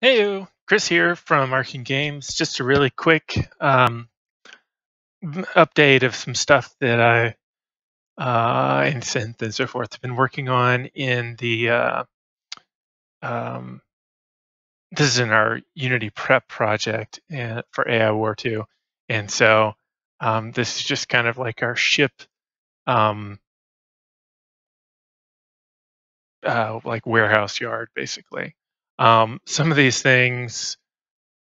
Hey, Chris here from Arkin Games. Just a really quick update of some stuff that and synth and so forth have been working on in the um, this is in our Unity prep project for AI War 2. And so this is just kind of like our ship um, like warehouse yard, basically. Some of these things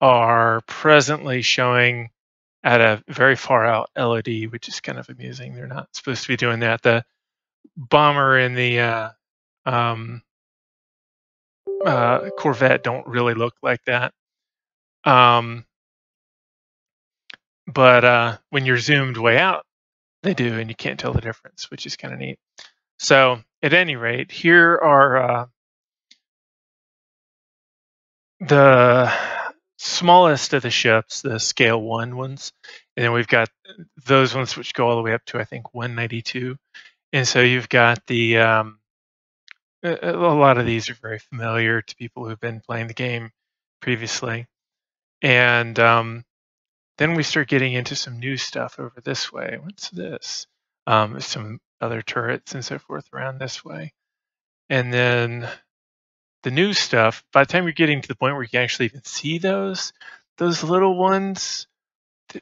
are presently showing at a very far out LED, which is kind of amusing. They're not supposed to be doing that. The bomber and the um, Corvette don't really look like that. Um, but when you're zoomed way out, they do, and you can't tell the difference, which is kind of neat. So, at any rate, here are the smallest of the ships, the scale 1 ones, and then we've got those ones which go all the way up to I think 192. And so you've got the a lot of these are very familiar to people who've been playing the game previously. And then we start getting into some new stuff over this way. What's this? Some other turrets and so forth around this way. And then the new stuff, by the time you're getting to the point where you can actually even see those little ones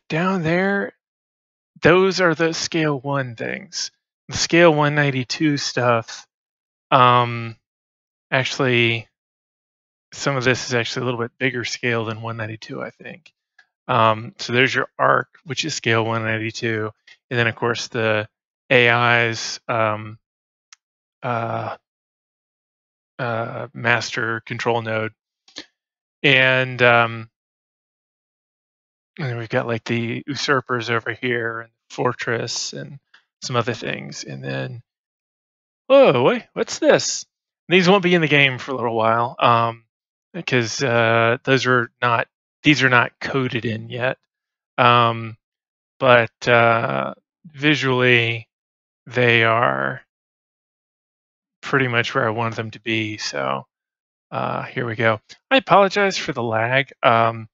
down there, those are the scale 1 things. The scale 192 stuff, actually, some of this is actually a little bit bigger scale than 192, I think. So there's your arc, which is scale 192. And then, of course, the AI's uh, master control node. And then we've got like the usurpers over here and fortress and some other things. And then, whoa, wait, what's this? These won't be in the game for a little while because these are not coded in yet. But visually, they are pretty much where I wanted them to be. So here we go. I apologize for the lag. I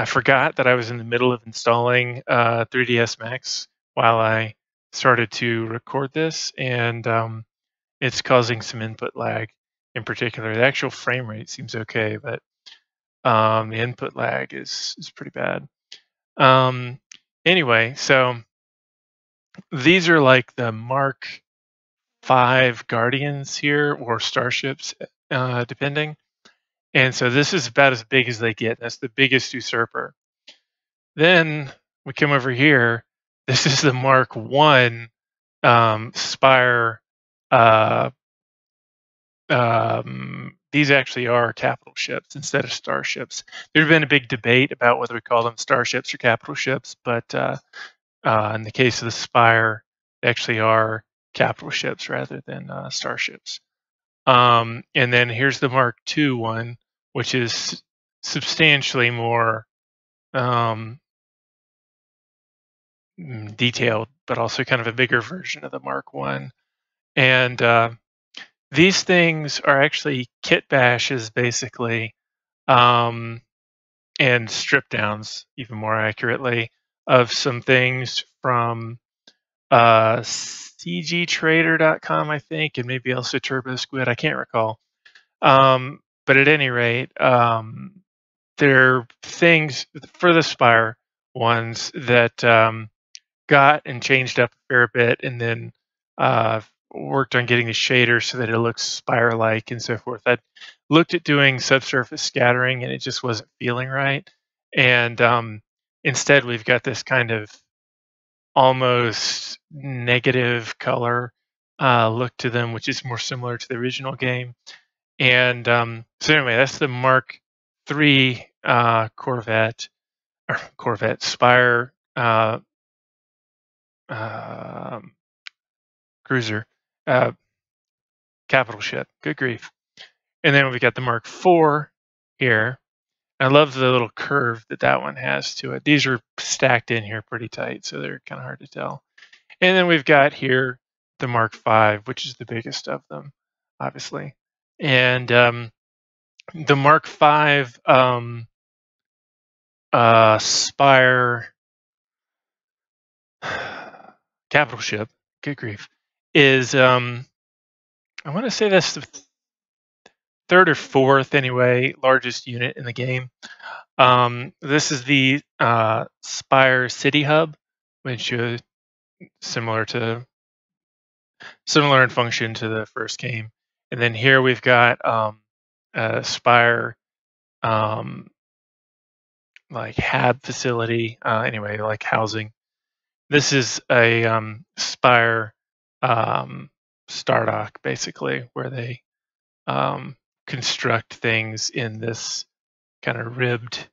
forgot that I was in the middle of installing 3ds Max while I started to record this, and it's causing some input lag. In particular, the actual frame rate seems okay, but the input lag is pretty bad. Anyway, so these are like the Mark 5 Guardians here, or starships, depending. And so this is about as big as they get. That's the biggest usurper. Then we come over here. This is the Mark 1 Spire. These actually are capital ships instead of starships. There's been a big debate about whether we call them starships or capital ships, but in the case of the Spire, they actually are capital ships rather than starships. And then here's the Mark II one, which is substantially more detailed, but also kind of a bigger version of the Mark One. And these things are actually kit bashes, basically, and strip downs, even more accurately, of some things from cgtrader.com, I think, and maybe also Turbo Squid. I can't recall. But at any rate, they're things for the Spire ones that got and changed up a fair bit, and then worked on getting the shaders so that it looks Spire-like and so forth. I looked at doing subsurface scattering, and it just wasn't feeling right. And instead, we've got this kind of almost negative color look to them, which is more similar to the original game. And so anyway, that's the Mark III Corvette Spire cruiser capital ship. Good grief! And then we got the Mark IV here. I love the little curve that one has to it. These are stacked in here pretty tight, so they're kind of hard to tell. And then we've got here the Mark V, which is the biggest of them, obviously. And the Mark V Spire capital ship, good grief, is I want to say that's the third or fourth anyway largest unit in the game. This is the Spire City Hub, which is similar in function to the first game. And then here we've got a Spire like hab facility. Anyway, like housing. This is a Spire Stardock, basically, where they construct things in this kind of ribbed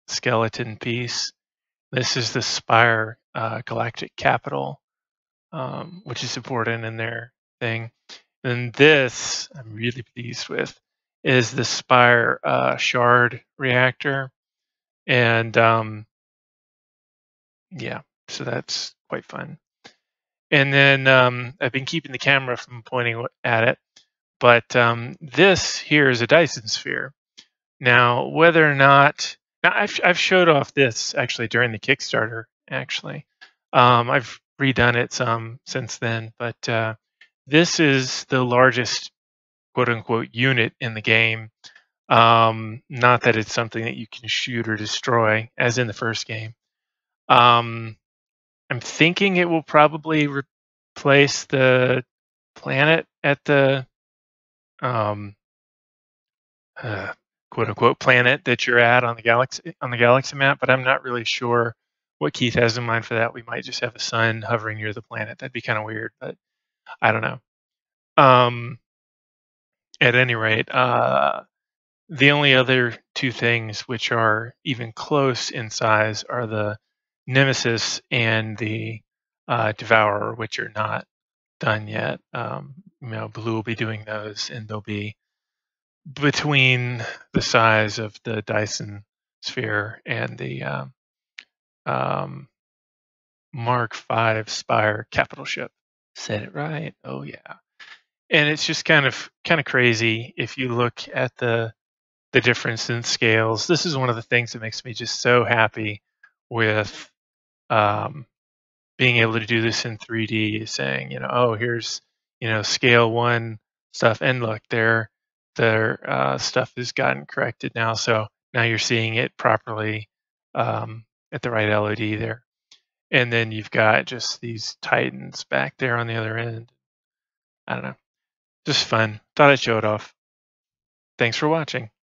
skeleton piece. This is the Spire Galactic Capital, which is important in their thing. And this, I'm really pleased with, is the Spire Shard Reactor. And yeah, so that's quite fun. And then I've been keeping the camera from pointing at it, but this here is a Dyson sphere. Now, whether or not I've showed off this actually during the Kickstarter. Actually, I've redone it some since then, but this is the largest quote unquote unit in the game. Not that it's something that you can shoot or destroy, as in the first game. I'm thinking it will probably replace the planet at the um, quote unquote planet that you're at on the galaxy map, but I'm not really sure what Keith has in mind for that. We might just have a sun hovering near the planet. That'd be kind of weird, but I don't know. At any rate, the only other two things which are even close in size are the Nemesis and the Devourer, which are not done yet. Blue will be doing those, and they'll be between the size of the Dyson sphere and the um, Mark V Spire capital ship. Said it right. Oh yeah. And it's just kind of crazy if you look at the difference in scales. This is one of the things that makes me just so happy with um, being able to do this in 3D, saying, oh, here's, scale 1 stuff. And look, their stuff has gotten corrected now. So now you're seeing it properly at the right LOD there. And then you've got just these Titans back there on the other end. I don't know. Just fun. Thought I'd show it off. Thanks for watching.